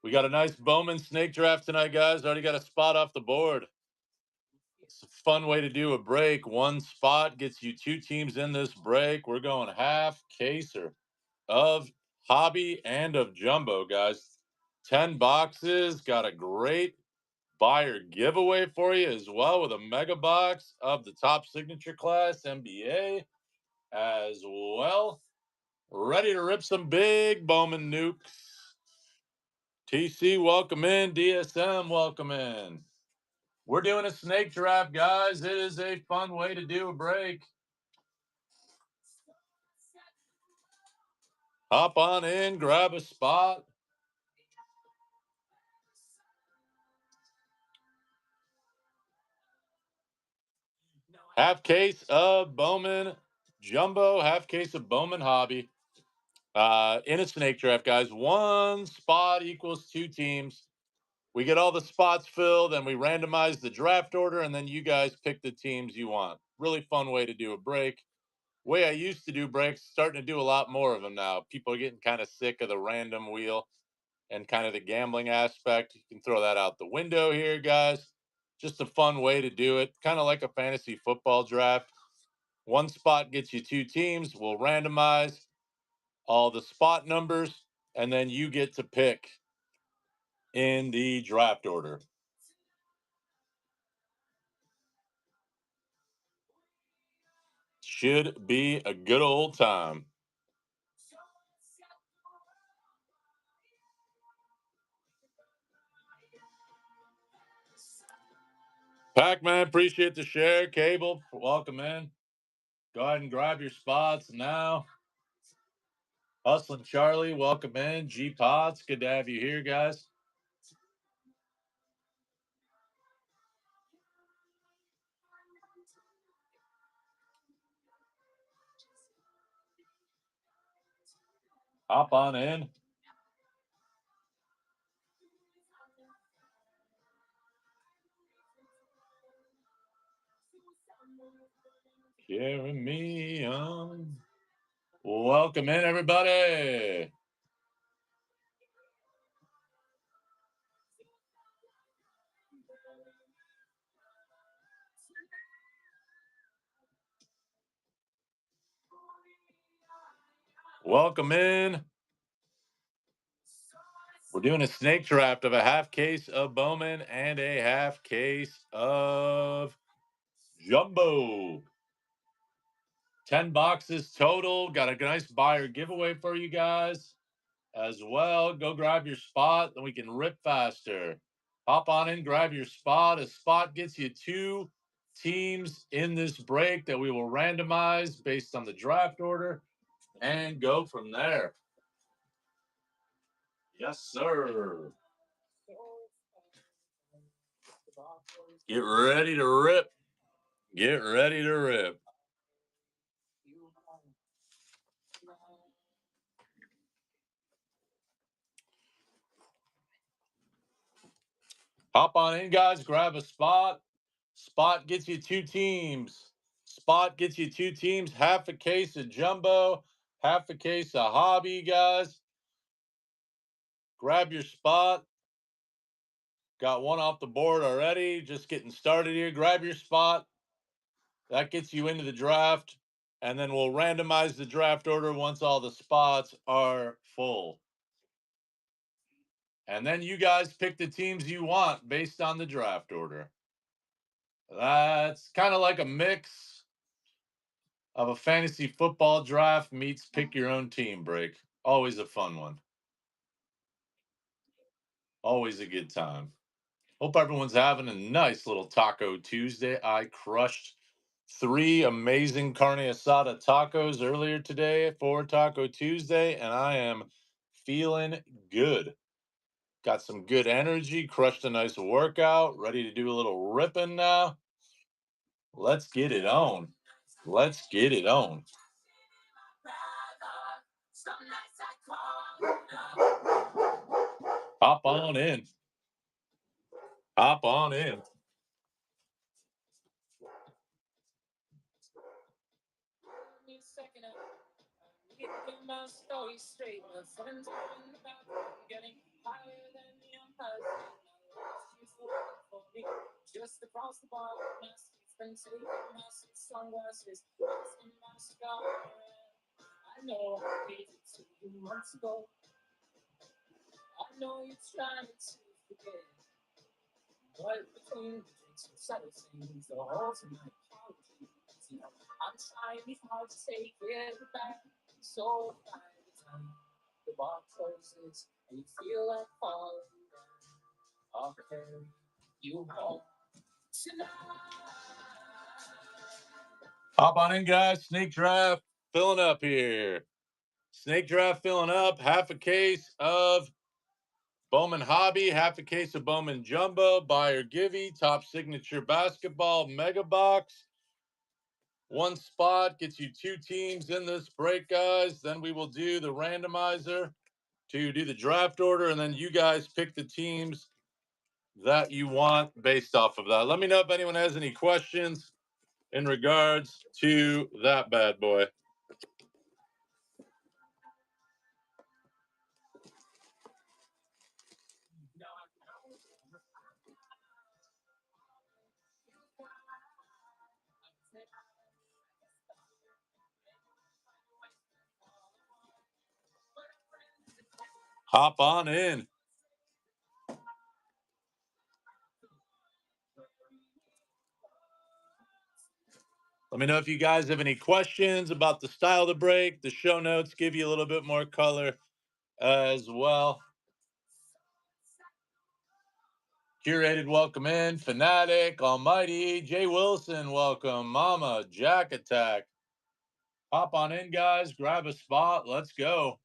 We got a nice Bowman snake draft tonight, guys. Already got a spot off the board. It's a fun way to do a break. One spot gets you two teams in this break. We're going half caser of hobby and of jumbo, guys. 10 boxes. Got a great buyer giveaway for you as well with a mega box of the top signature class NBA as well. Ready to rip some big Bowman nukes. TC, welcome in. DSM, welcome in. We're doing a snake draft, guys. It is a fun way to do a break. Hop on in, grab a spot. Half case of Bowman Jumbo, half case of Bowman Hobby. In a snake draft, guys. One spot equals two teams. We get all the spots filled and we randomize the draft order, and then you guys pick the teams you want. Really fun way to do a break. Way I used to do breaks, starting to do a lot more of them now. People are getting kind of sick of the random wheel and kind of the gambling aspect. You can throw that out the window here, guys. Just a fun way to do it. Kind of like a fantasy football draft. One spot gets you two teams. We'll randomize all the spot numbers, and then you get to pick in the draft order. Should be a good old time. Pac-Man, appreciate the share. Cable, welcome in. Go ahead and grab your spots now. Hustling Charlie, welcome in. G Pots, good to have you here, guys. Hop on in. Carry me on. Welcome in, everybody. Welcome in. We're doing a snake draft of a half case of Bowman and a half case of Jumbo. 10 boxes total. Got a nice buyer giveaway for you guys as well. Go grab your spot, then we can rip faster. Hop on in, grab your spot. A spot gets you two teams in this break that we will randomize based on the draft order and go from there. Yes, sir. Get ready to rip. Get ready to rip. Hop on in, guys. Grab a spot. Spot gets you two teams. Spot gets you two teams. Half a case of Jumbo, half a case of Hobby, guys. Grab your spot. Got one off the board already. Just getting started here. Grab your spot. That gets you into the draft. And then we'll randomize the draft order once all the spots are full. And then you guys pick the teams you want based on the draft order. That's kind of like a mix of a fantasy football draft meets pick your own team break. Always a fun one. Always a good time. Hope everyone's having a nice little Taco Tuesday. I crushed 3 amazing carne asada tacos earlier today for Taco Tuesday, and I am feeling good. Got some good energy, crushed a nice workout, ready to do a little ripping now. Let's get it on. Let's get it on. Hop on in. Hop on in. Hop on in, guys. Snake draft filling up here. Snake draft filling up. Half a case of Bowman Hobby, half a case of Bowman Jumbo, buy or givey, top signature basketball, mega box. One spot gets you two teams in this break, guys. Then we will do the randomizer to do the draft order, and then you guys pick the teams that you want based off of that. Let me know if anyone has any questions in regards to that bad boy. Hop on in. Let me know if you guys have any questions about the style of the break. The show notes give you a little bit more color as well. Curated, welcome in. Fanatic, Almighty, Jay Wilson, welcome. Mama, Jack Attack. Hop on in, guys. Grab a spot. Let's go.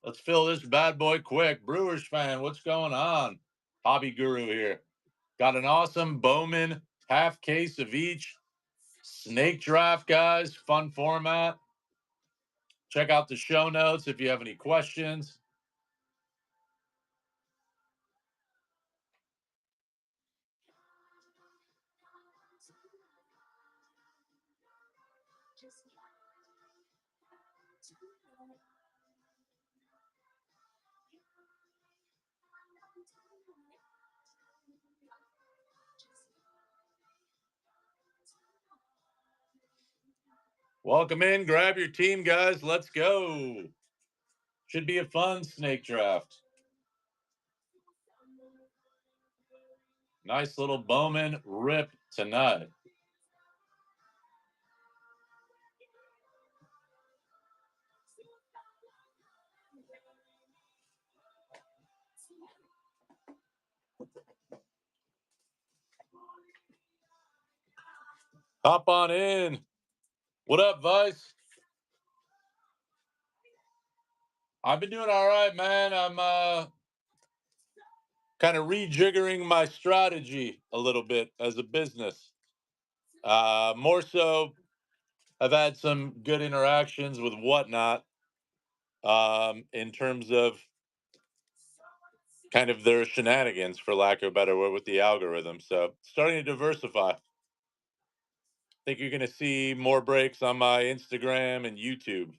Let's fill this bad boy quick. Brewers fan, what's going on? Hobby Guru here. Got an awesome Bowman half case of each. Snake draft, guys. Fun format. Check out the show notes if you have any questions. Welcome in. Grab your team, guys. Let's go. Should be a fun snake draft. Nice little Bowman rip tonight. Hop on in. What up, Vice? I've been doing all right, man. I'm kind of rejiggering my strategy a little bit as a business. More so, I've had some good interactions with Whatnot in terms of kind of their shenanigans, for lack of a better word, with the algorithm. So starting to diversify. I think you're going to see more breaks on my Instagram and YouTube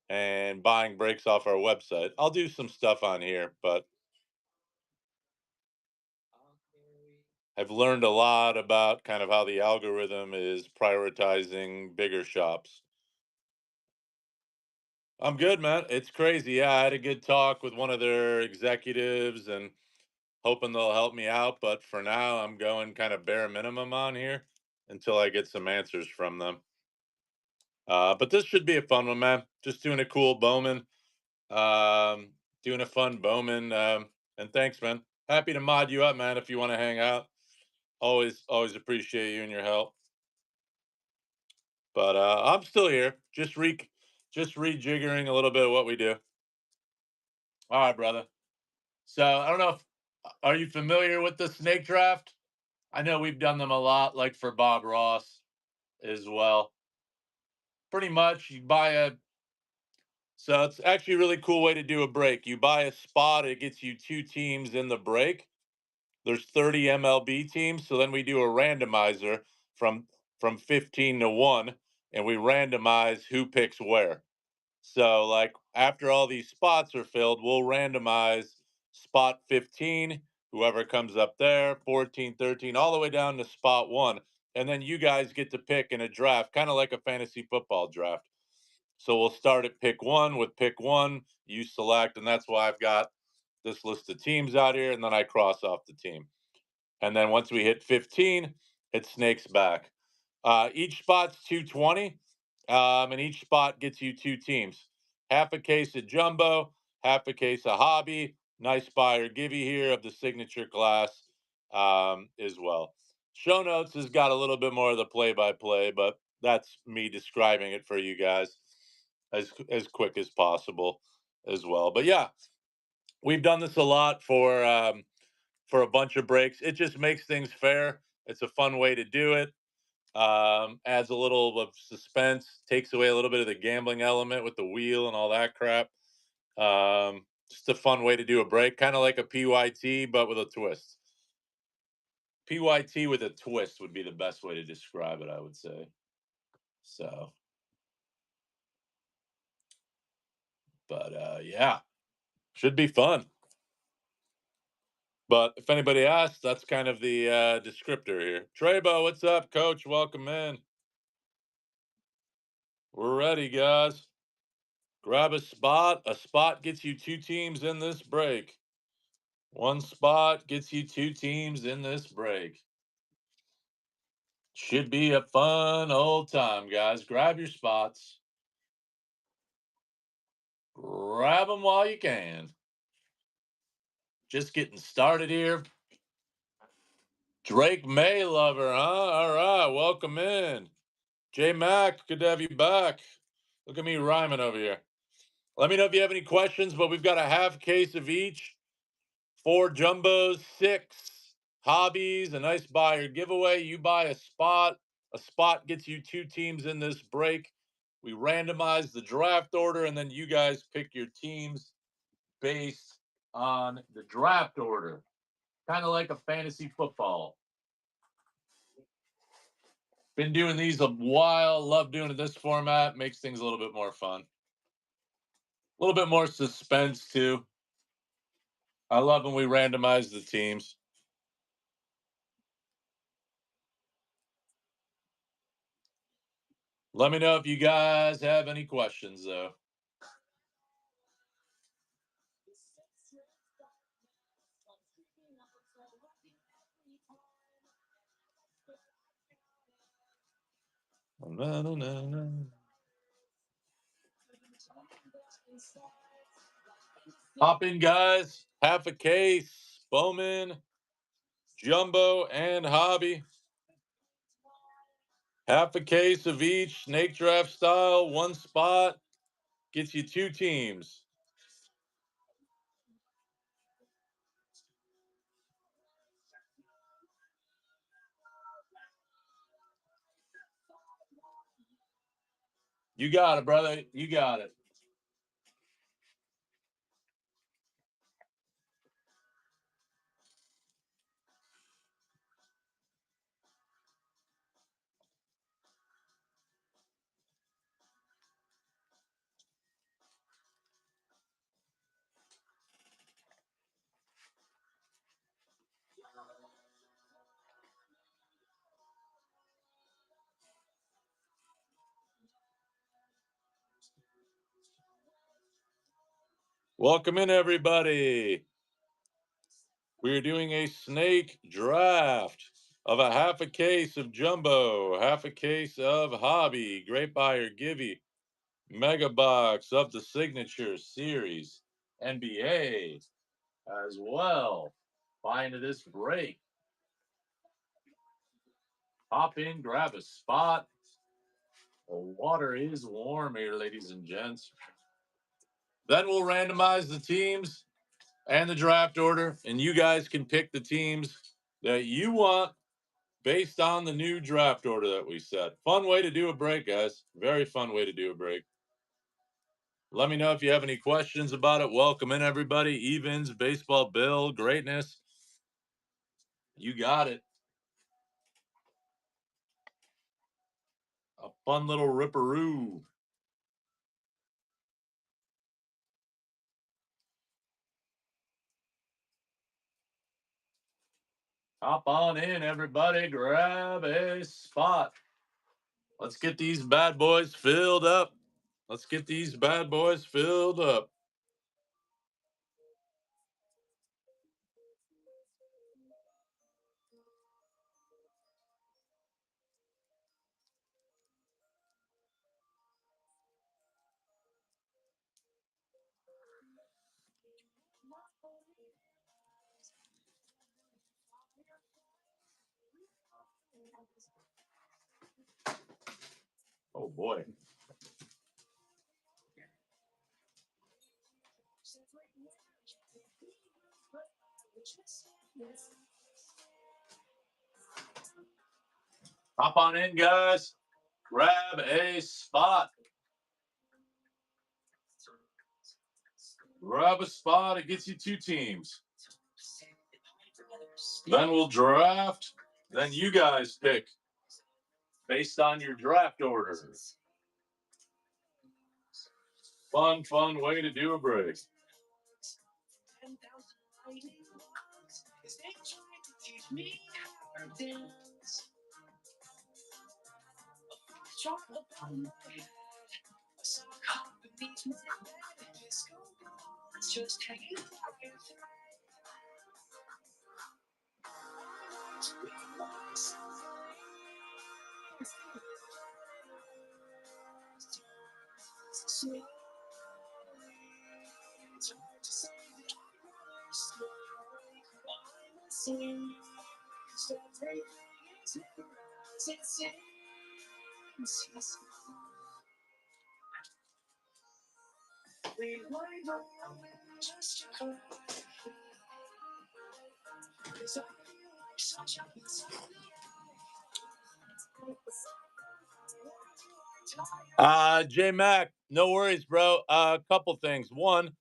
and buying breaks off our website. I'll do some stuff on here, but I've learned a lot about kind of how the algorithm is prioritizing bigger shops. I'm good, man. It's crazy. Yeah, I had a good talk with one of their executives and hoping they'll help me out. But for now, I'm going kind of bare minimum on here until I get some answers from them. But this should be a fun one, man. Just doing a cool Bowman, doing a fun Bowman. And thanks, man. Happy to mod you up, man. If you want to hang out, always appreciate you and your help. But I'm still here, just rejiggering a little bit of what we do. All right, brother. So I don't know if are you familiar with the snake draft? I know we've done them a lot, like for Bob Ross as well. Pretty much, you buy a. So it's actually a really cool way to do a break. You buy a spot, it gets you two teams in the break. There's 30 MLB teams, so then we do a randomizer from 15 to 1, and we randomize who picks where. So, like, after all these spots are filled, we'll randomize spot 15 Whoever comes up there, 14, 13, all the way down to spot 1. And then you guys get to pick in a draft, kind of like a fantasy football draft. So we'll start at pick 1 with pick 1. You select, and that's why I've got this list of teams out here, and then I cross off the team. And then once we hit 15, it snakes back. Each spot's 220, and each spot gets you 2 teams. Half a case of jumbo, half a case of hobby. Nice buy or givey here of the signature class as well. Show notes has got a little bit more of the play-by-play, but that's me describing it for you guys as quick as possible as well. But yeah, we've done this a lot for a bunch of breaks. It just makes things fair. It's a fun way to do it. Adds a little of suspense, takes away a little bit of the gambling element with the wheel and all that crap. Just a fun way to do a break, kind of like a PYT, but with a twist. PYT with a twist would be the best way to describe it, I would say. So, but yeah, should be fun. But if anybody asks, that's kind of the descriptor here. Trebo, what's up, coach? Welcome in. We're ready, guys. Grab a spot. A spot gets you 2 teams in this break. 1 spot gets you 2 teams in this break. Should be a fun old time, guys. Grab your spots. Grab them while you can. Just getting started here. Drake May lover, huh? All right, welcome in. J Mac, good to have you back. Look at me rhyming over here. Let me know if you have any questions, but we've got a half case of each. 4 jumbos, 6 hobbies, a nice buyer giveaway. You buy a spot. A spot gets you 2 teams in this break. We randomize the draft order, and then you guys pick your teams based on the draft order. Kind of like a fantasy football. Been doing these a while. Love doing it this format. Makes things a little bit more fun. A little bit more suspense, too. I love when we randomize the teams. Let me know if you guys have any questions, though. Hop in, guys. Half a case, Bowman, Jumbo, and Hobby. Half a case of each, snake draft style, 1 spot. Gets you 2 teams. You got it, brother. You got it. Welcome in, everybody. We're doing a snake draft of a half a case of Jumbo, half a case of Hobby, Great Buyer Givey, Mega Box of the Signature Series, NBA as well. Buy into this break. Hop in, grab a spot. The water is warm here, ladies and gents. Then we'll randomize the teams and the draft order, and you guys can pick the teams that you want based on the new draft order that we set. Fun way to do a break, guys. Very fun way to do a break. Let me know if you have any questions about it. Welcome in, everybody. Evans, Baseball Bill, greatness. You got it. A fun little ripperoo. Hop on in, everybody. Grab a spot. Let's get these bad boys filled up. Let's get these bad boys filled up. Oh, boy. Hop on in, guys. Grab a spot. Grab a spot. It gets you 2 teams. Then we'll draft. Then you guys pick based on your draft order. Fun way to do a break. J Mac, no worries, bro. A couple things. One,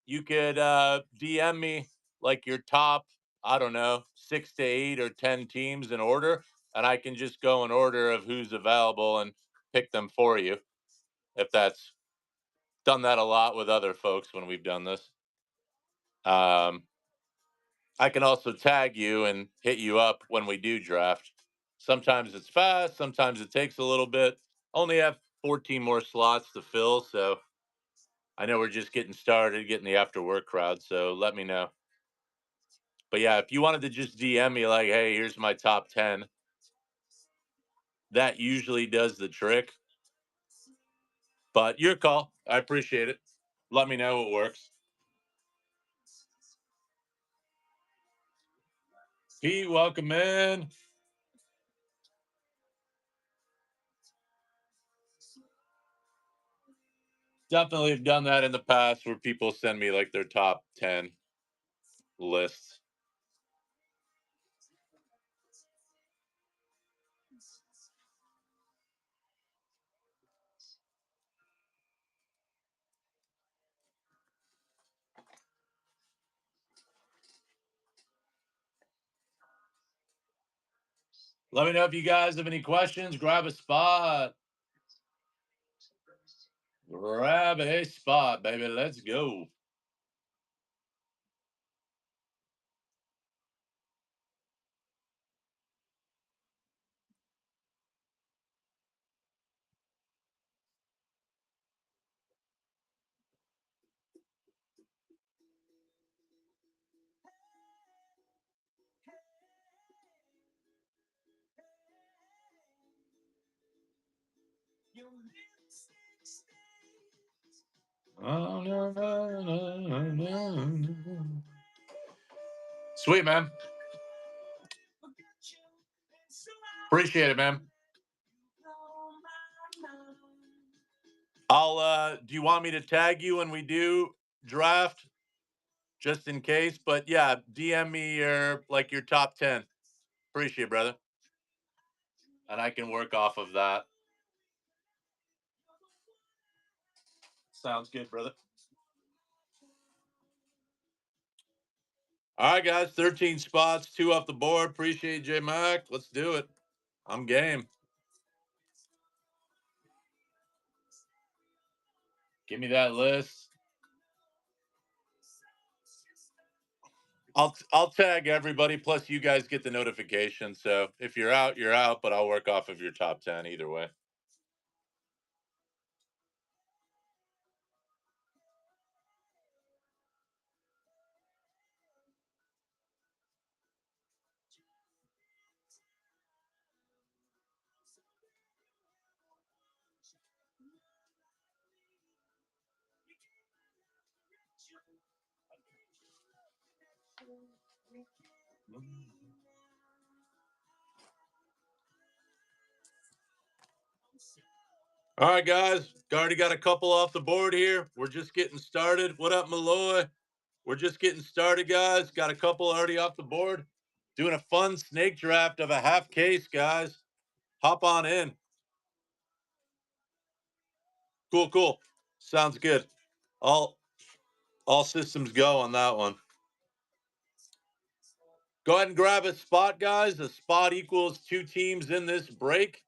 you could DM me like your top, I don't know, 6 to 8 or 10 teams in order, and I can just go in order of who's available and pick them for you. If that's done that a lot with other folks when we've done this. I can also tag you and hit you up when we do draft. Sometimes it's fast, sometimes it takes a little bit. Only have 14 more slots to fill, so I know we're just getting started, getting the after work crowd, so let me know. But yeah, if you wanted to just DM me like, hey, here's my top 10, that usually does the trick. But your call. I appreciate it. Let me know what works. Pete, welcome in. Definitely have done that in the past where people send me like their top 10 lists. Let me know if you guys have any questions. Grab a spot. Grab a spot, baby. Let's go. Oh, no, no, no, no. Sweet, man. Appreciate it, man. I'll do you want me to tag you when we do draft just in case? But yeah, DM me your top 10. Appreciate it, brother. And I can work off of that. Sounds good, brother. All right, guys, 13 spots, 2 off the board. Appreciate J Mac. Let's do it. I'm game. Give me that list. I'll tag everybody. Plus, you guys get the notification. So if you're out, you're out. But I'll work off of your top 10 either way. All right, guys. Already got a couple off the board here. We're just getting started. What up, Malloy? We're just getting started, guys. Got a couple already off the board. Doing a fun snake draft of a half case, guys. Hop on in. Cool, cool. Sounds good. All all systems go on that one. Go ahead and grab a spot, guys. A spot equals 2 teams in this break.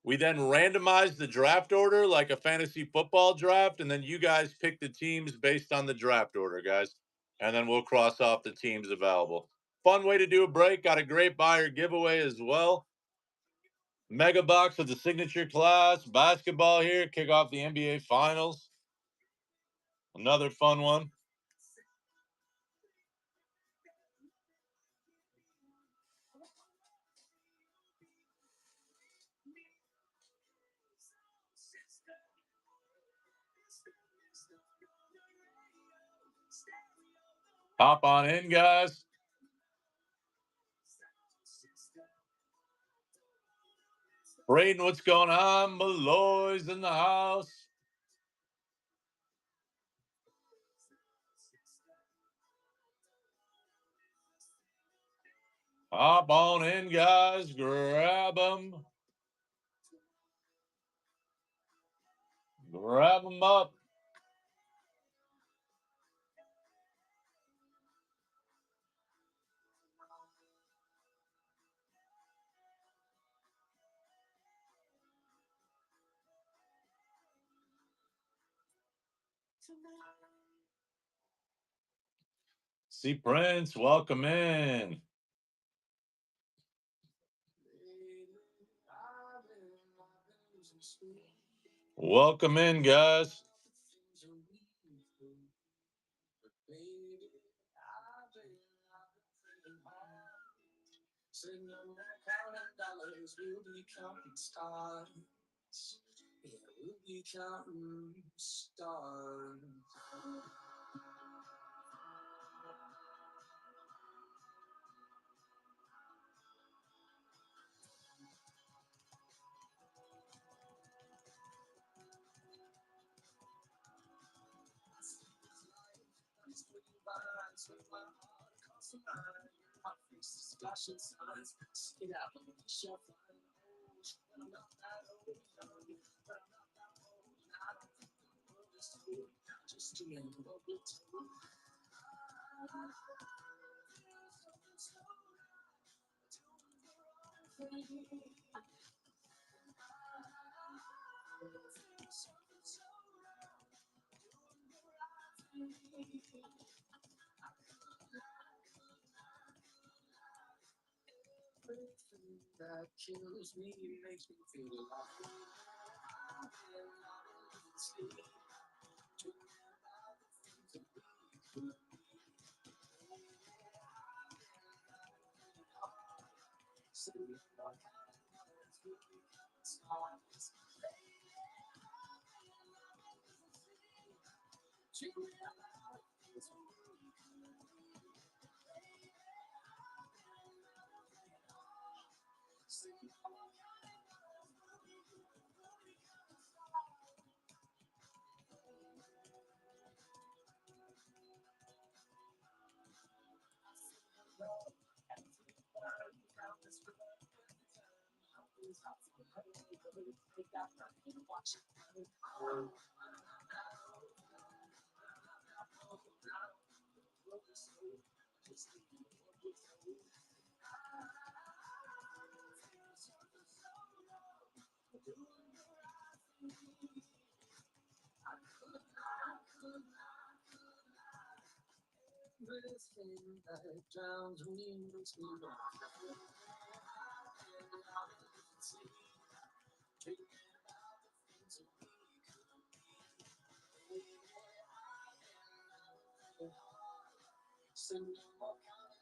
We then randomize the draft order like a fantasy football draft, and then you guys pick the teams based on the draft order, guys. And then we'll cross off the teams available. Fun way to do a break. Got a great buyer giveaway as well. Mega box of the signature class. Basketball here. Kick off the NBA Finals. Another fun one. Hop on in, guys. Braden, what's going on? Malloy's in the house. Hop on in, guys. Grab them. Grab them up. See Prince, welcome in. Welcome in, guys.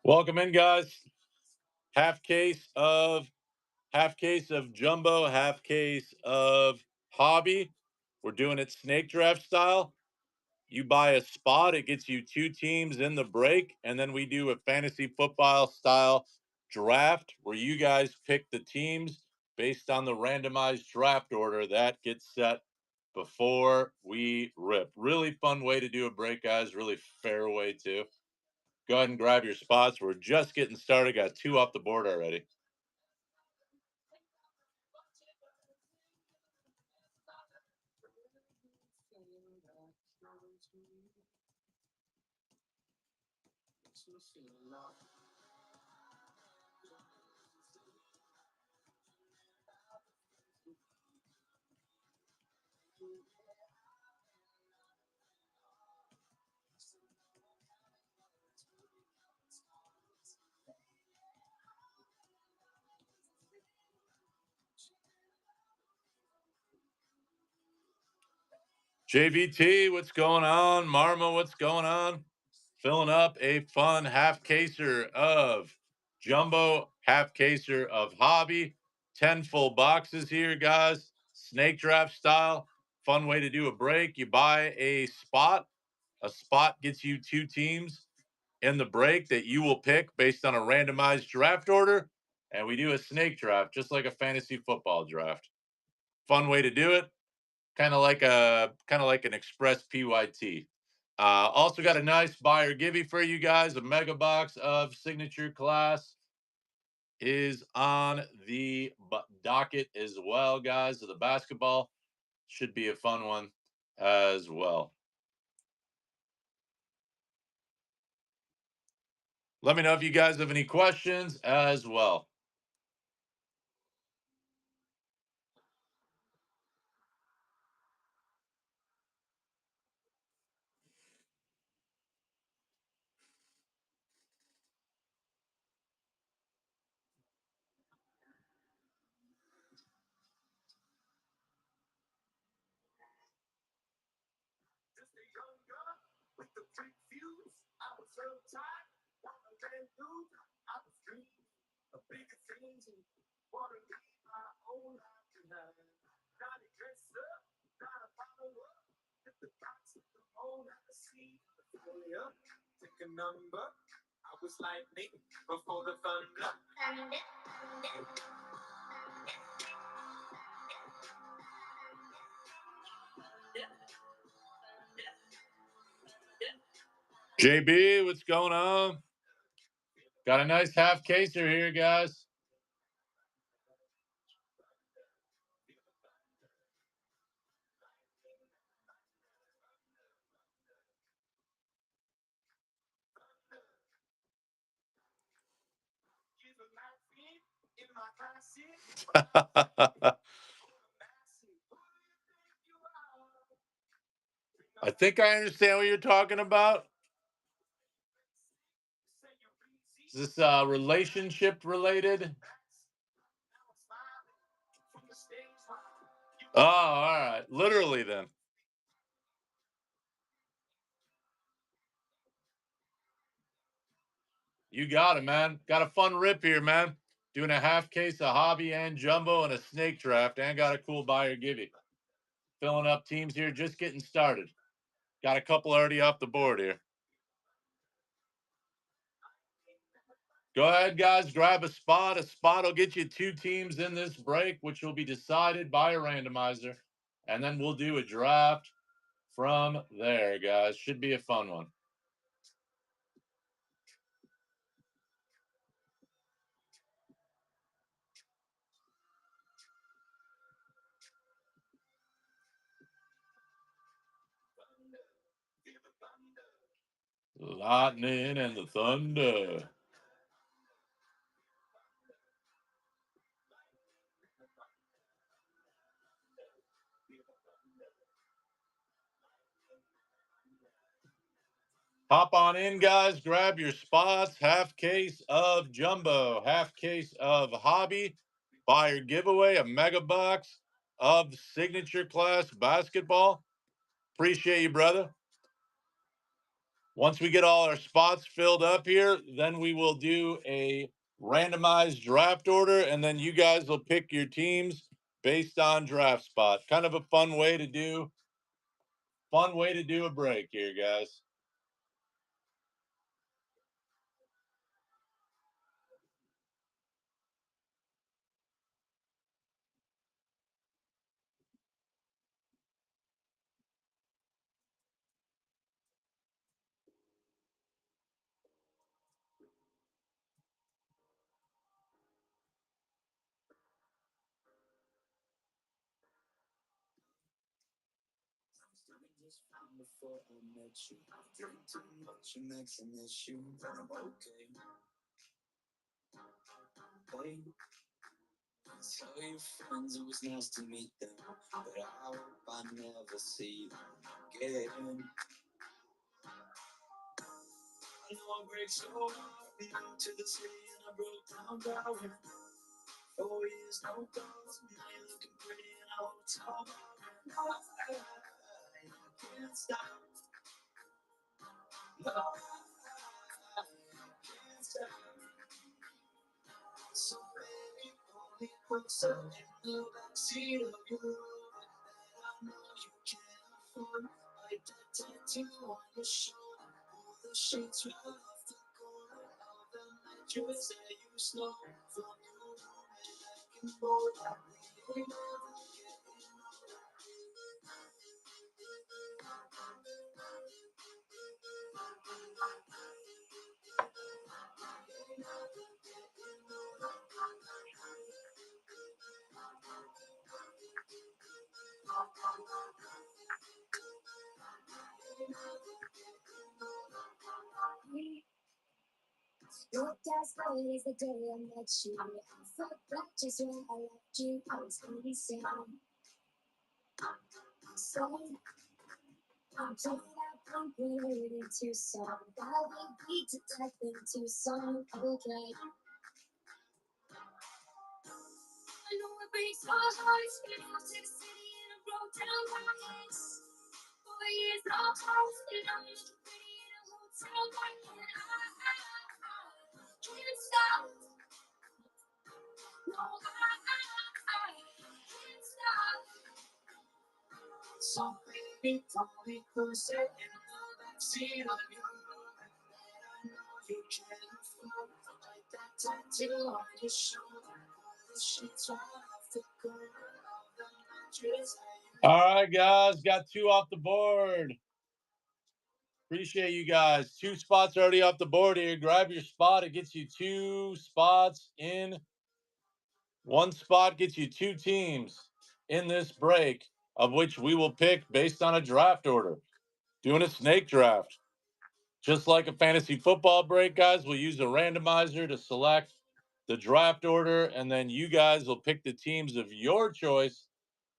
Welcome in, guys. Half case of jumbo, half case of hobby. We're doing it snake draft style. You buy a spot, it gets you two teams in the break, and then we do a fantasy football style draft where you guys pick the teams based on the randomized draft order that gets set before we rip. Really fun way to do a break, guys. Really fair way to. Go ahead and grab your spots. We're just getting started. Got two off the board already. JVT, what's going on? Marma, what's going on? Filling up a fun half caser of jumbo, half caser of hobby. 10 full boxes here, guys. Snake draft style. Fun way to do a break. You buy a spot. A spot gets you two teams in the break that you will pick based on a randomized draft order. And we do a snake draft, just like a fantasy football draft. Fun way to do it. Kind of like an express PYT. Also got a nice buyer givey for you guys. A mega box of signature class is on the docket as well, guys. So the basketball should be a fun one as well. Let me know if you guys have any questions as well. JB, what's going on? Got a nice half caser here, guys. I think I understand what you're talking about. Is this relationship related? Oh, all right. Literally, then. You got it, man. Got a fun rip here, man. Doing a half case of hobby and jumbo and a snake draft, and got a cool buyer givey. Filling up teams here, just getting started. Got a couple already off the board here. Go ahead, guys. Grab a spot. A spot will get you two teams in this break, which will be decided by a randomizer. And then we'll do a draft from there, guys. Should be a fun one. Lightning and the thunder. Hop on in, guys. Grab your spots. Half case of Jumbo, half case of Hobby. Buyer giveaway, a mega box of signature class basketball. Appreciate you, brother. Once we get all our spots filled up here, then we will do a randomized draft order, and then you guys will pick your teams based on draft spot. Kind of a fun way to do a break here, guys. All right, guys, got 2 off the board. Appreciate you guys. 2 spots already off the board here. Grab your spot. It gets you 2 spots in. 1 spot gets you 2 teams in this break, of which we will pick based on a draft order. Doing a snake draft. Just like a fantasy football break, guys, we'll use a randomizer to select the draft order, and then you guys will pick the teams of your choice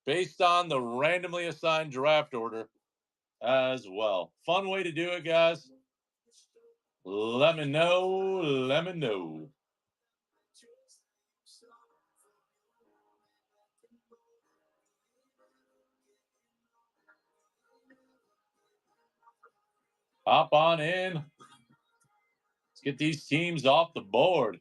based on the randomly assigned draft order as well. Fun way to do it, guys. Let me know. Let me know. Hop on in. Let's get these teams off the board.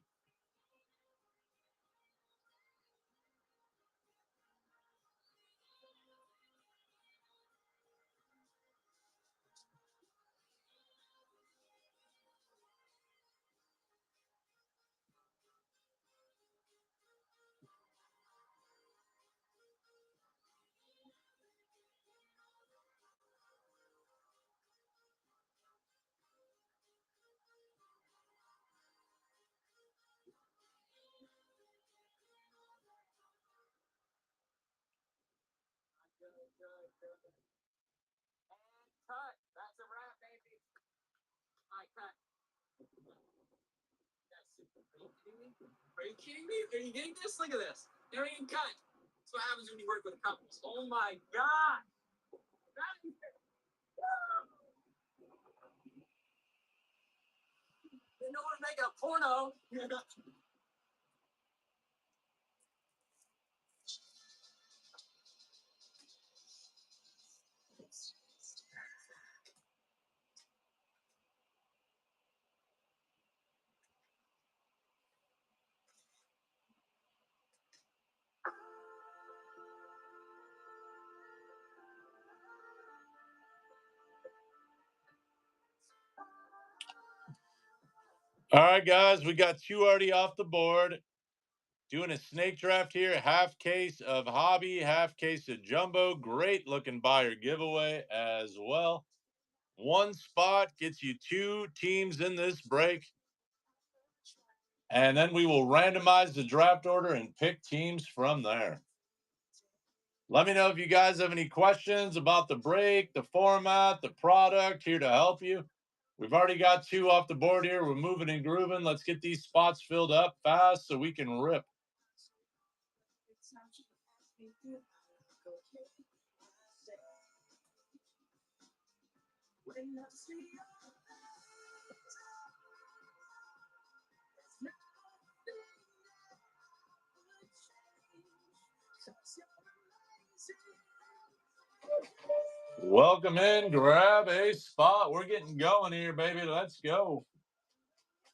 Are you kidding me? Are you getting this? Look at this. They don't even cut. That's what happens when you work with couples. Oh my God. You know how to make a porno. All right, guys, we got two already off the board. Doing a snake draft here. Half case of Hobby, half case of Jumbo. Great looking buyer giveaway as well. One spot gets you two teams in this break. And then we will randomize the draft order and pick teams from there. Let me know if you guys have any questions about the break, the format, the product. Here to help you. We've already got two off the board here. We're moving and grooving. Let's get these spots filled up fast so we can rip. Welcome in. Grab a spot. We're getting going here, baby. Let's go.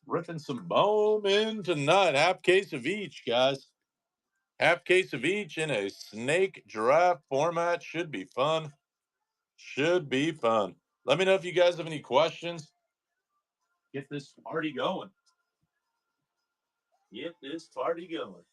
Ripping some BOWMAN tonight. Half case of each, guys. Half case of each in a snake draft format. Should be fun. Should be fun. Let me know if you guys have any questions. Get this party going. Get this party going.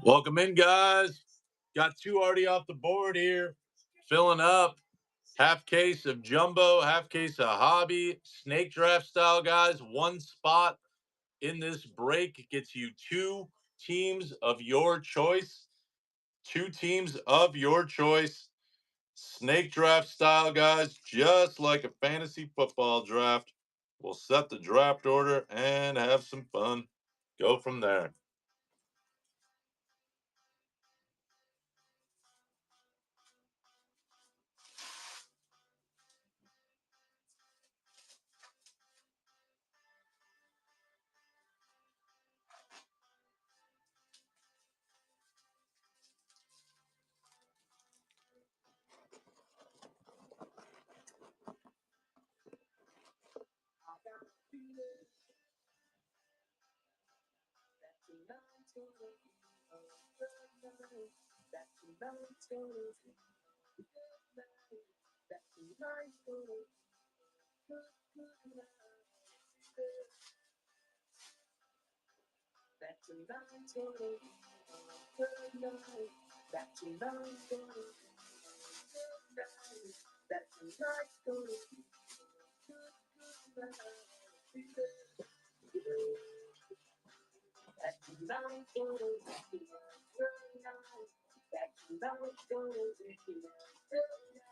Welcome in, guys. Got two already off the board here. Filling up. Half case of Jumbo, half case of Hobby. Snake draft style, guys. One spot in this break gets you two teams of your choice. Two teams of your choice. Snake draft style, guys. Just like a fantasy football draft. We'll set the draft order and have some fun. Go from there.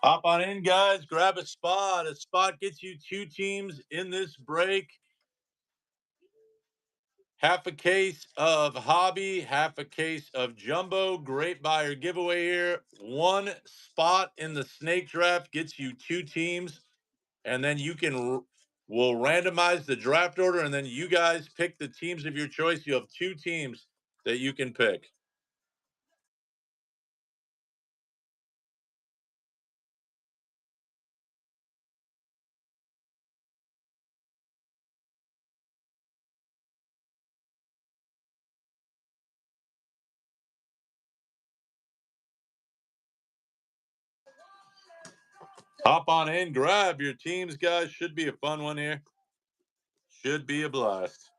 Hop on in, guys. Grab a spot. A spot gets you 2 teams in this break. Half a case of Hobby, half a case of Jumbo. Great buyer giveaway here. 1 spot in the snake draft gets you 2 teams. And then we'll randomize the draft order. And then you guys pick the teams of your choice. You have 2 teams that you can pick. Hop on in, grab your teams, guys. Should be a fun one here. Should be a blast.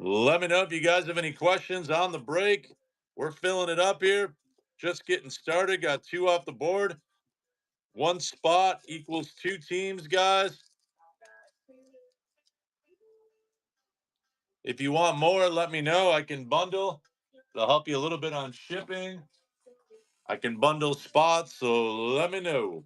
Let me know if you guys have any questions on the break. We're filling it up here. Just getting started. Got 2 off the board. 1 spot equals 2 teams, guys. If you want more, let me know. I can bundle. I'll help you a little bit on shipping. I can bundle spots, so let me know.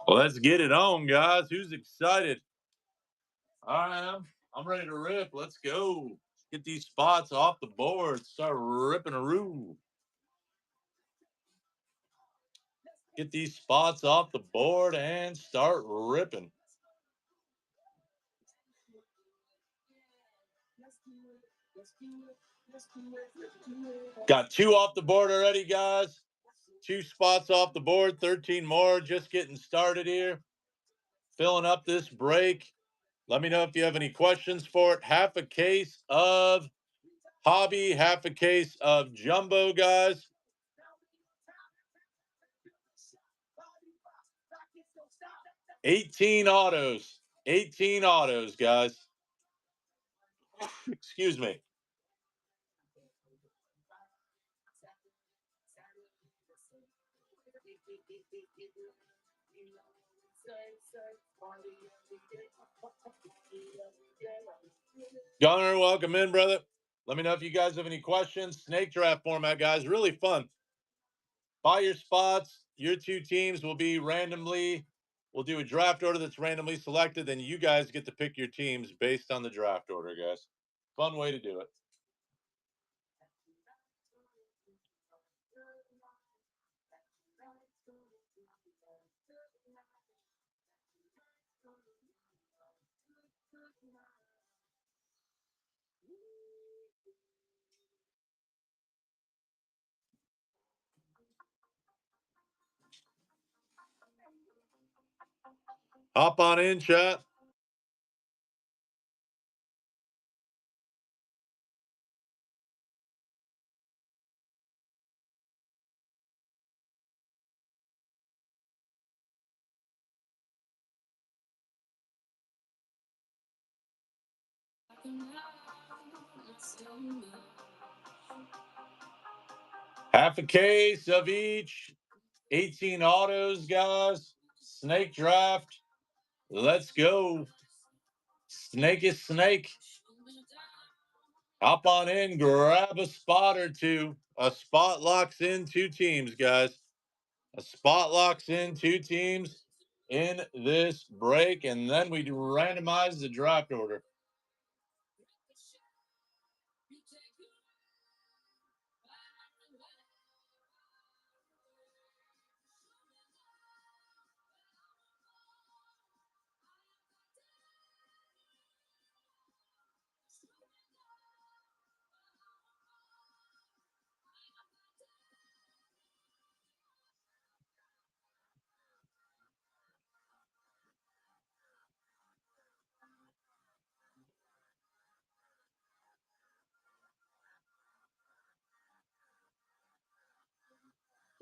Let's get it on, guys. Who's excited? I am. I'm ready to rip. Let's go. Get these spots off the board. Start ripping a roo. Get these spots off the board and start ripping. Got 2 off the board already, guys. 2 spots off the board, 13 more. Just getting started here. Filling up this break. Let me know if you have any questions for it. Half a case of Hobby, half a case of Jumbo, guys. 18 autos. 18 autos, guys. Excuse me. Gunner, welcome in, brother. Let me know if you guys have any questions. Snake draft format, guys. Really fun. Buy your spots. Your 2 teams will be randomly. We'll do a draft order that's randomly selected. Then you guys get to pick your teams based on the draft order, guys. Fun way to do it. Hop on in, chat. Half a case of each. 18 autos, guys. Snake draft. Let's go. Snake is snake. Hop on in, grab a spot or 2. A spot locks in 2 teams, guys. A spot locks in 2 teams in this break, and then we randomize the draft order.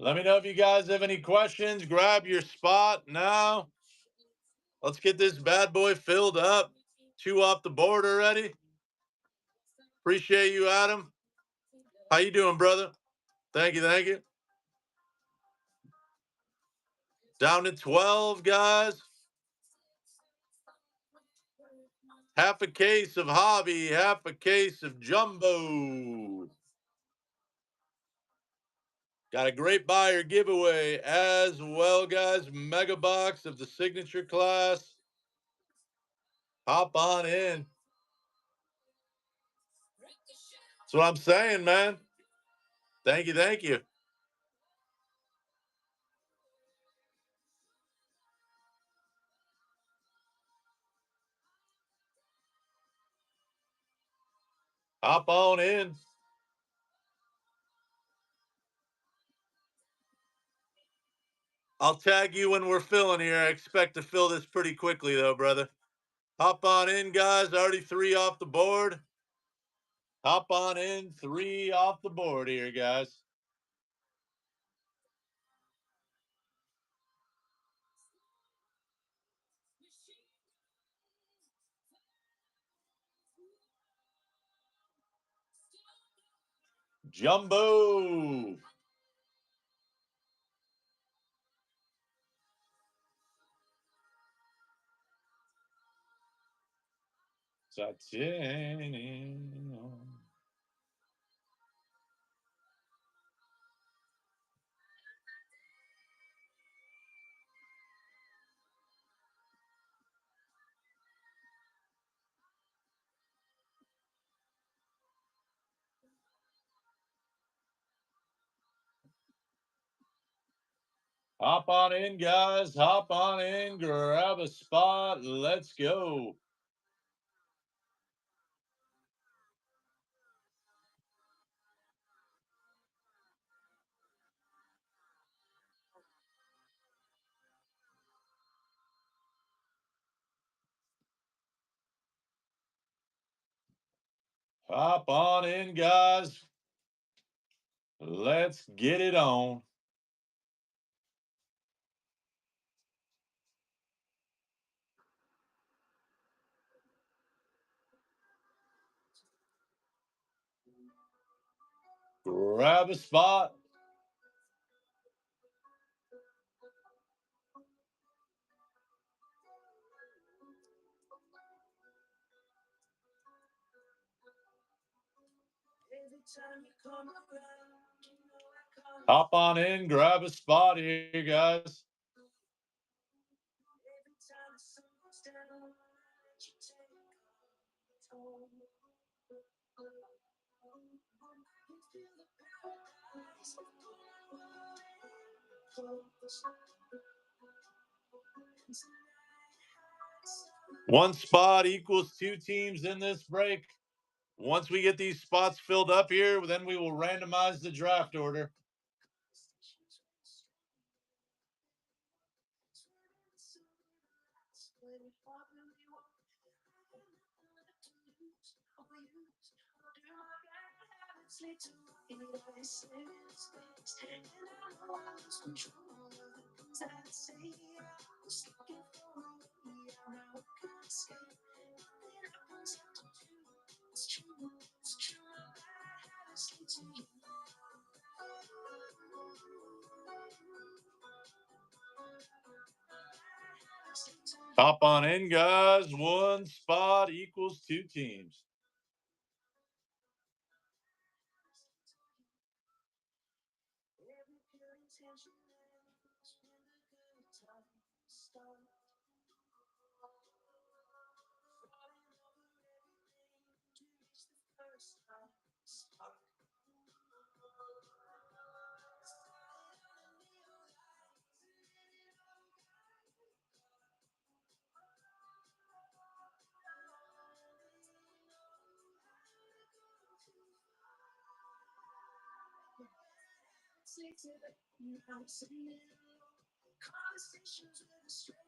Let me know if you guys have any questions. Grab your spot now. Let's get this bad boy filled up. 2 off the board already. Appreciate you, Adam. How you doing, brother? Thank you, thank you. Down to 12, guys. Half a case of Hobby, half a case of Jumbo. Got a great buyer giveaway as well, guys. Mega box of the signature class. Hop on in. That's what I'm saying, man. Thank you, thank you. Hop on in. I'll tag you when we're filling here. I expect to fill this pretty quickly, though, brother. Hop on in, guys. Already 3 off the board. Hop on in. 3 off the board here, guys. Jumbo. Titanium. Hop on in, guys. Hop on in. Grab a spot. Let's go. Hop on in, guys. Let's get it on. Grab a spot. Hop on in, grab a spot here, guys. One spot equals 2 teams in this break. Once we get these spots filled up here, then we will randomize the draft order. Hop on in, guys. One spot equals 2 teams.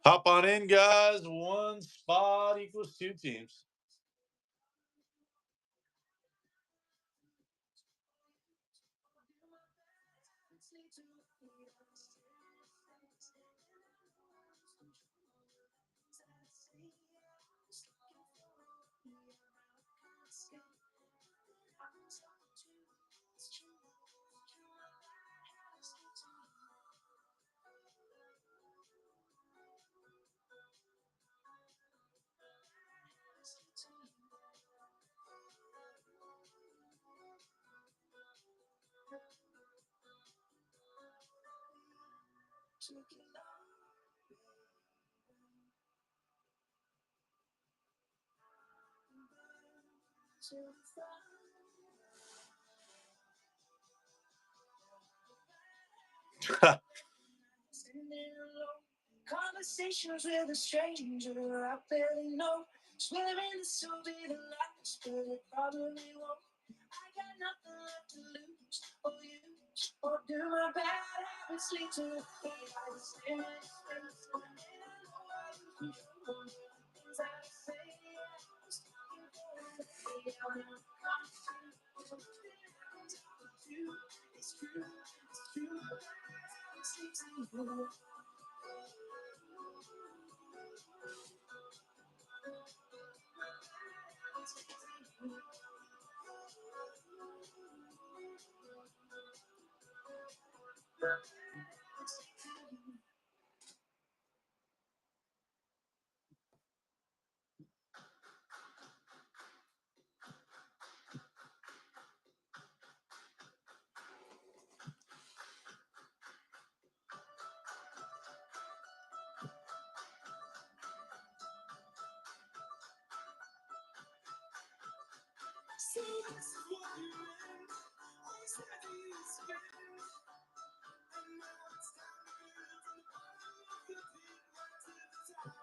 Hop on in, guys. One spot equals 2 teams. Conversations with a stranger I barely know. Swearing this will be the last, but it probably won't. I got nothing left to lose or use or do my bad habits lead to the thing I just stay with space. And I know I lose control of the things I say. I'm starting to fade out of control. It's true, it's true. Habits lead to you. See, this is what you meant. Always had to use again. And now it's time to move from the bottom of the pit right to the top.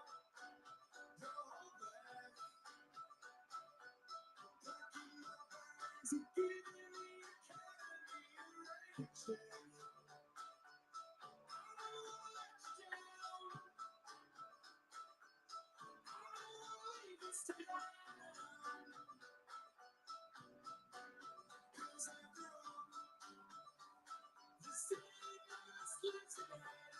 Don't hold back. Packing my bags and giving me a candy and rain check. I don't wanna let you down. I don't wanna leave this town. 'Cause after all, the city must live tonight.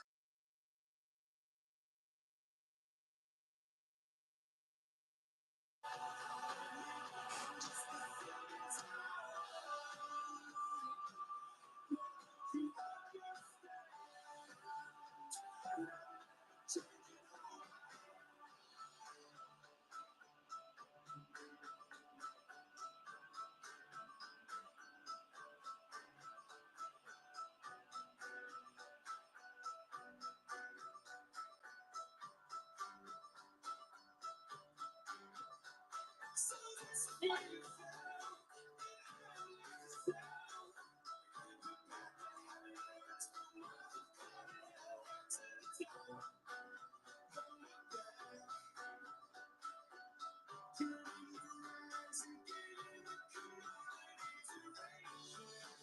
So this is what you felt, and I lose now. The path that hurts, the love that held right to the top. Don't look back. Turning your eyes and getting the commodity to rain check.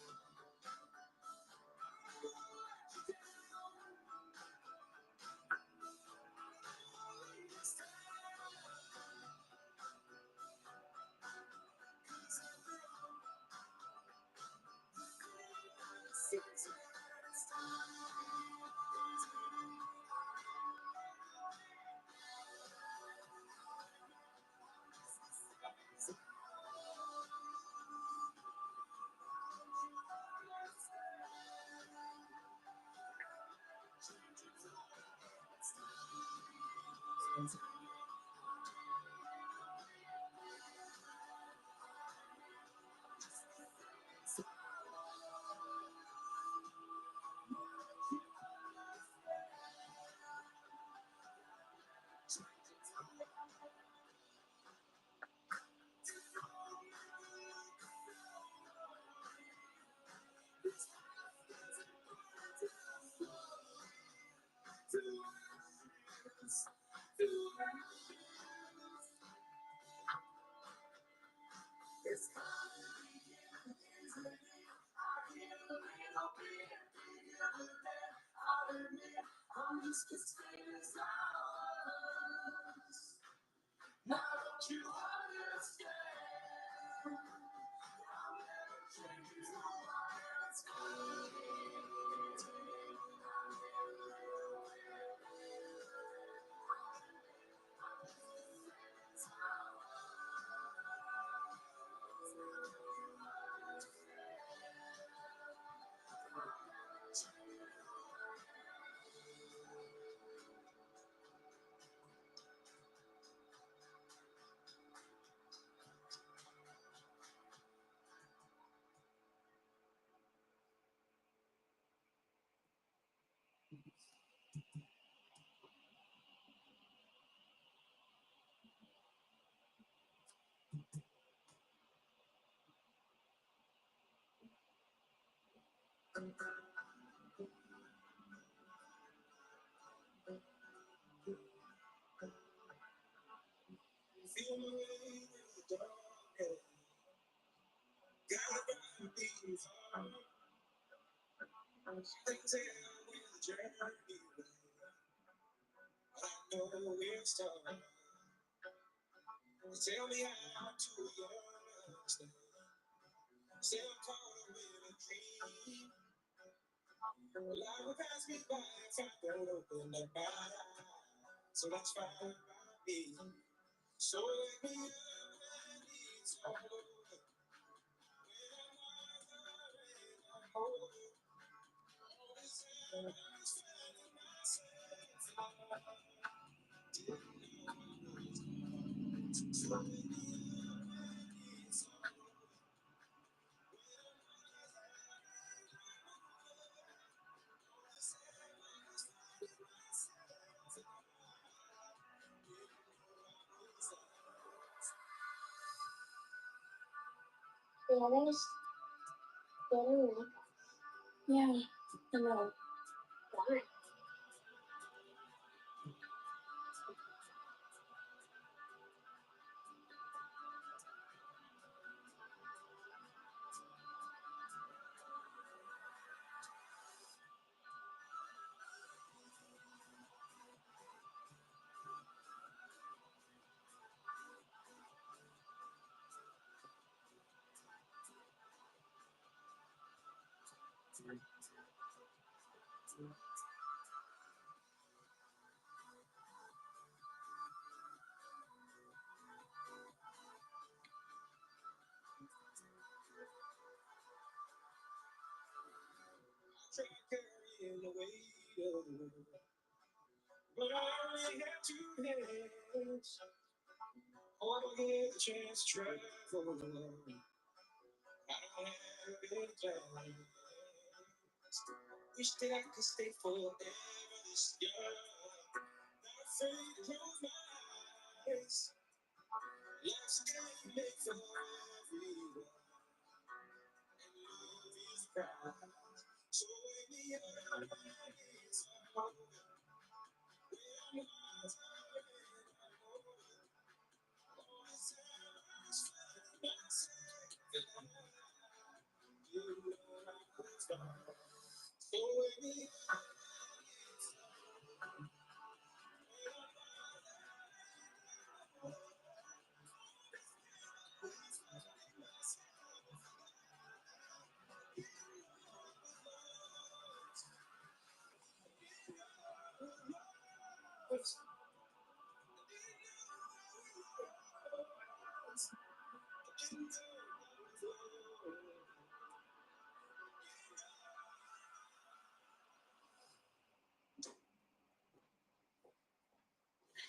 I don't wanna let you down. I don't wanna leave this town. 'Cause after all, the city must live tonight. It's time. I'm just as famous as now don't you understand? I'll never change you, so let's go. The others, they don't like us. Yeah, I know. Why?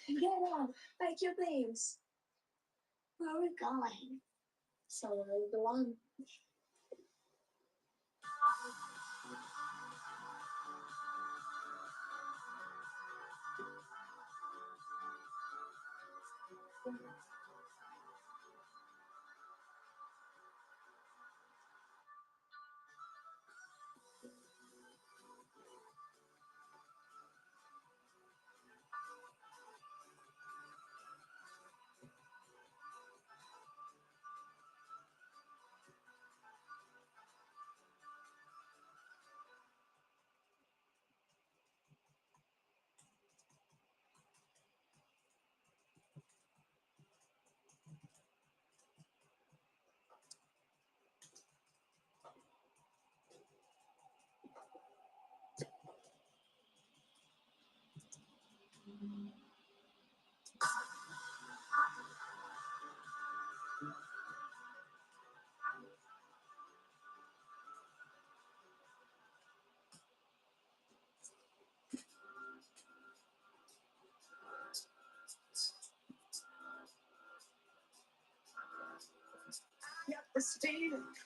Get up, pack your things. Where are we going? So we go on.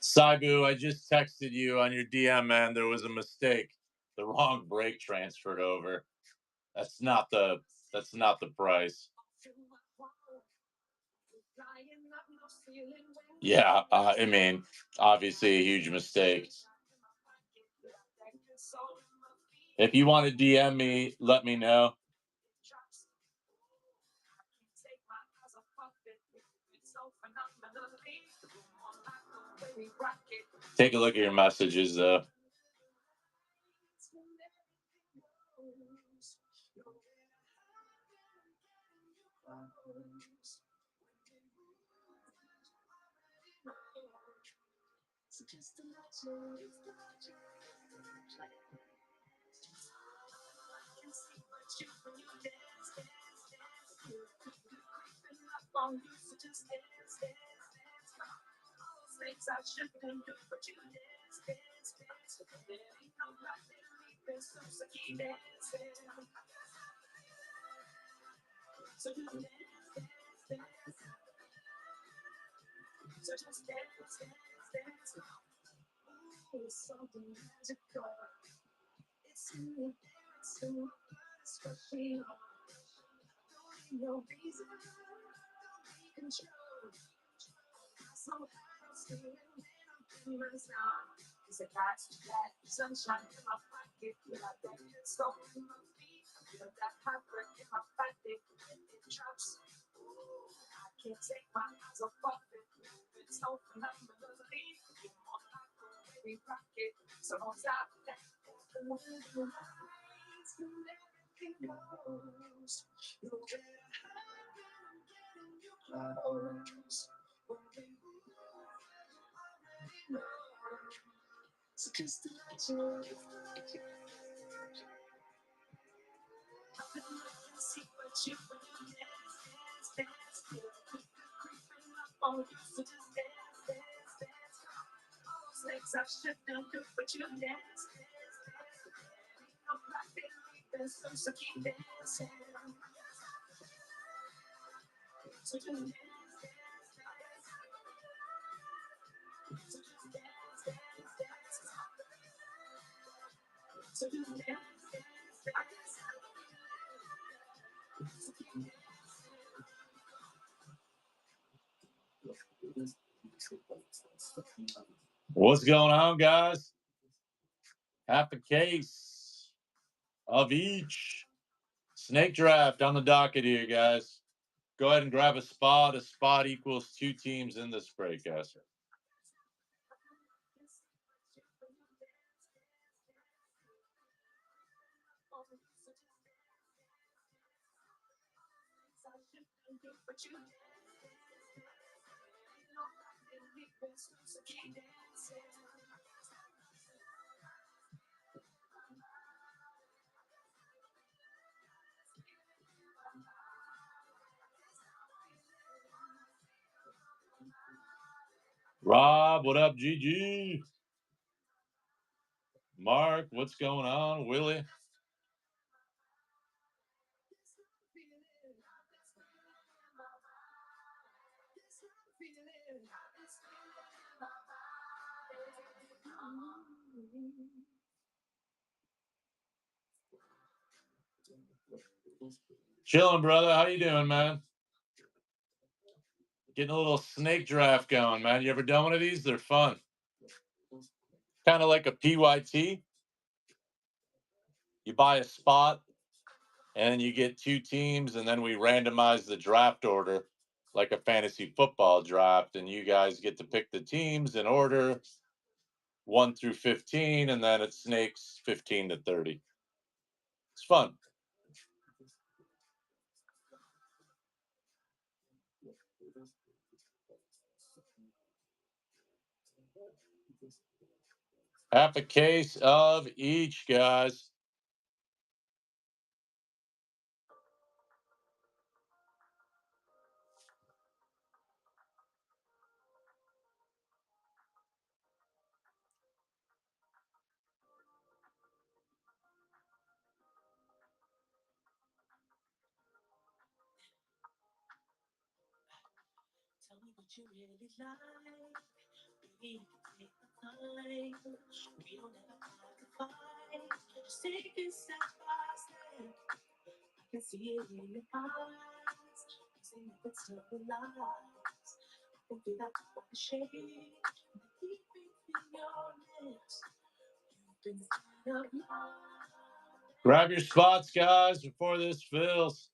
Sagu, I just texted you on your DM, man. There was a mistake. The wrong break transferred over. That's not the that's not the price. Yeah, I mean, obviously a huge mistake. If you want to DM me, let me know. Take a look at your messages, though. What's going on, guys? Half a case of each. Snake draft on the docket here, guys. Go ahead and grab a spot. A spot equals 2 teams in this break, guys. Rob, what up, GG? Mark, what's going on? Willie? Chilling, brother. How you doing, man? Getting a little snake draft going, man. You ever done one of these? They're fun. Kind of like a PYT. You buy a spot, and you get 2 teams, and then we randomize the draft order like a fantasy football draft, and you guys get to pick the teams in order 1 through 15, and then it snakes 15 to 30. It's fun. Half a case of each, guys. Grab your spots, guys, before this fills.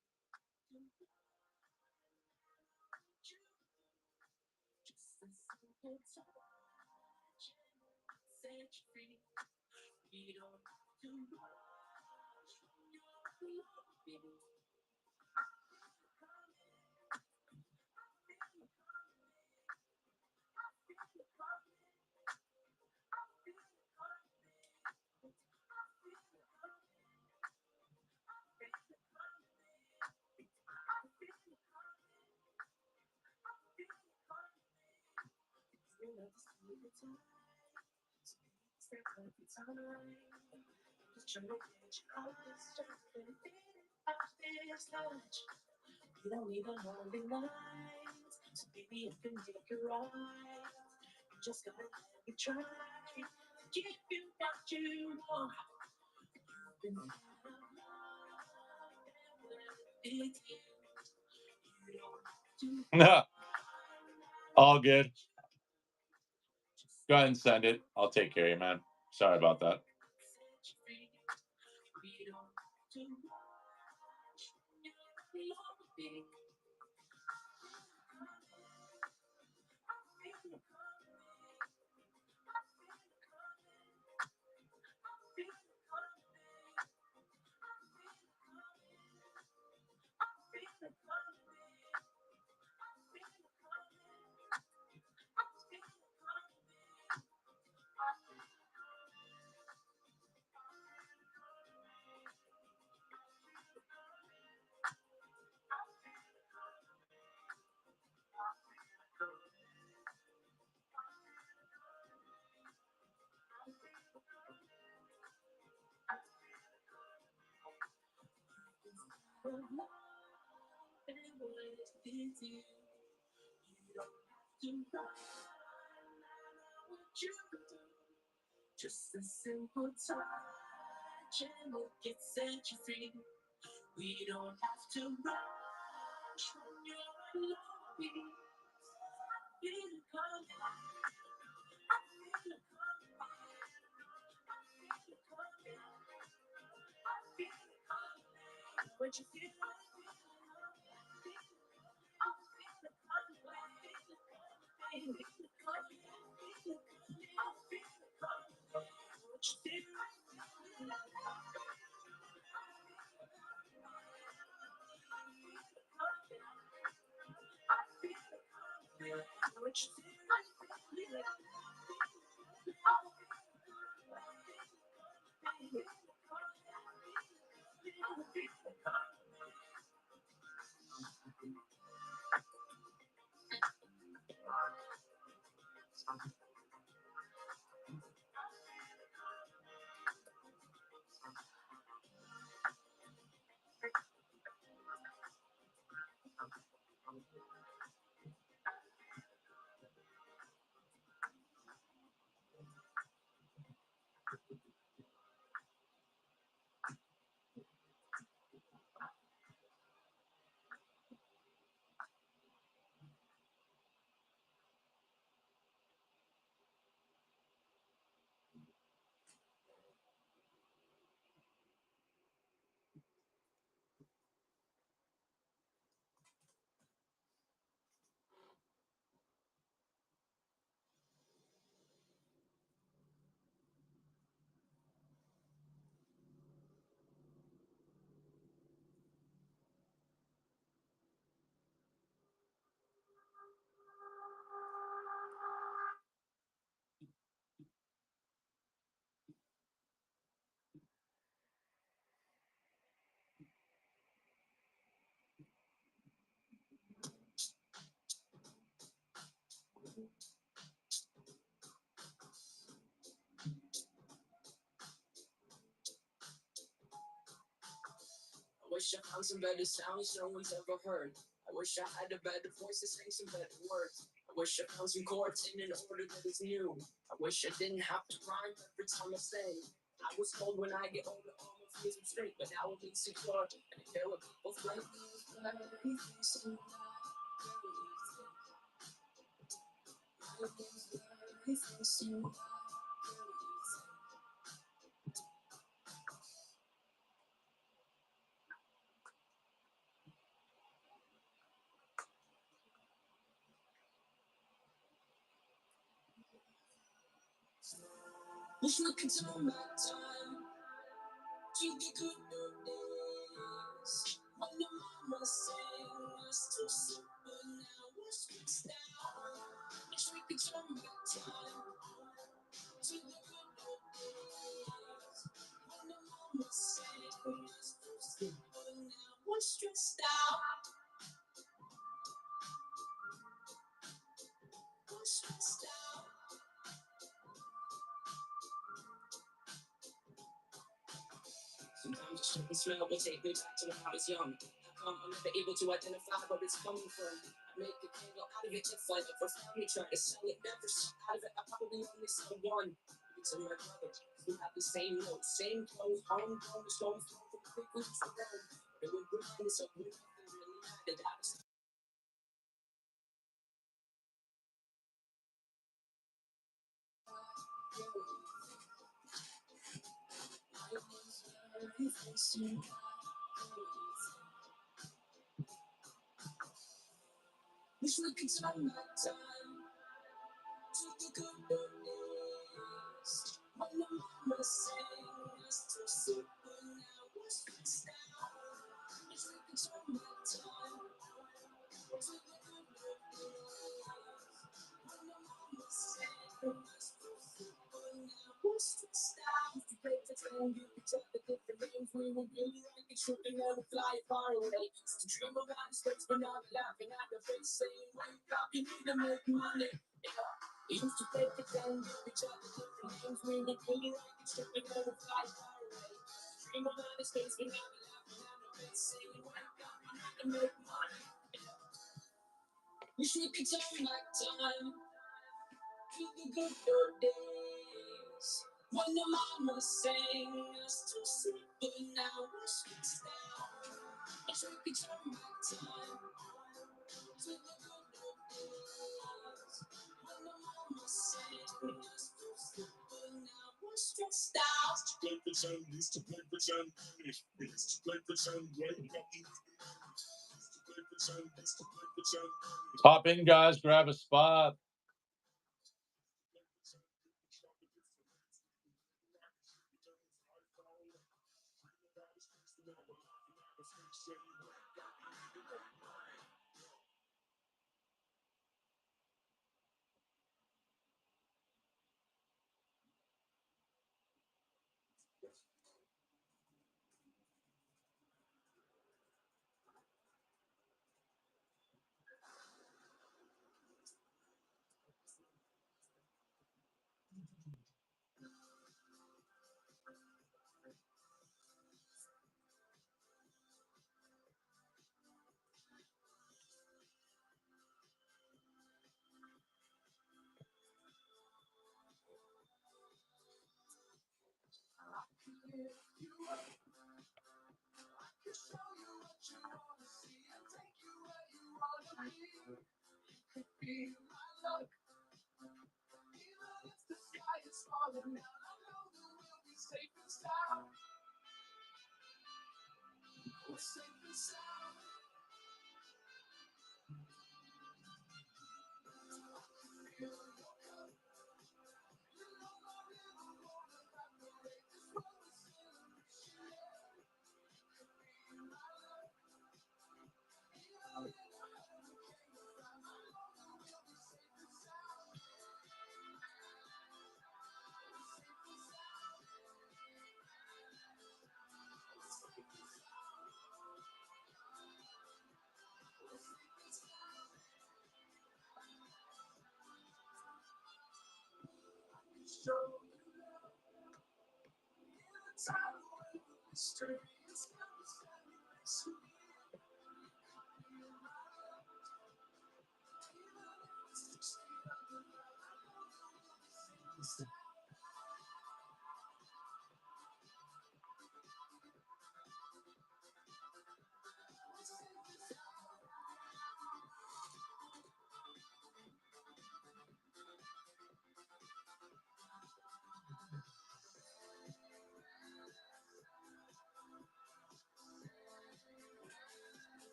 All good. Go ahead and send it. I'll take care of you, man. Sorry about that. Wish I found some better sounds no one's ever heard. I wish I had a better voice to sing some better words. I wish I found some chords in an order that is new. I wish I didn't have to rhyme every time I sing. I was told when I get older all my fears would straight, but now I'm insecure and I care what people think. Hop in, guys. Grab a spot.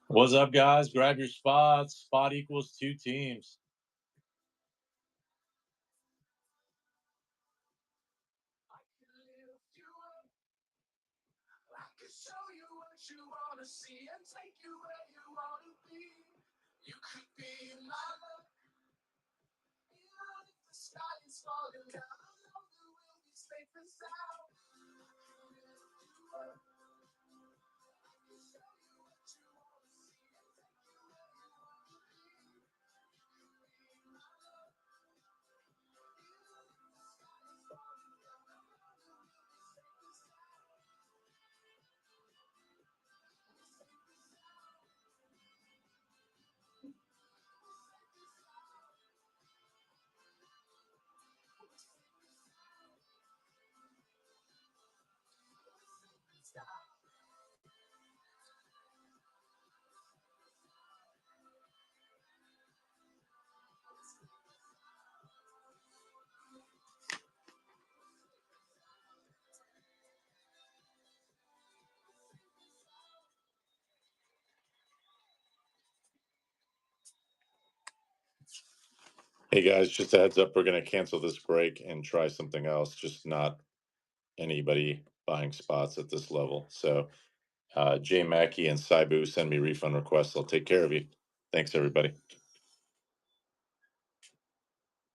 What's up, guys? Grab your spots. Spot equals 2 teams. Show you what you wanna see and take you where you wanna be. You could be my love. Even if the sky is falling down, I know that we'll be safe and sound. Hey guys, just a heads up, we're going to cancel this break and try something else, just not anybody buying spots at this level. So, Jay Mackey and Saibu send me refund requests. I'll take care of you. Thanks, everybody.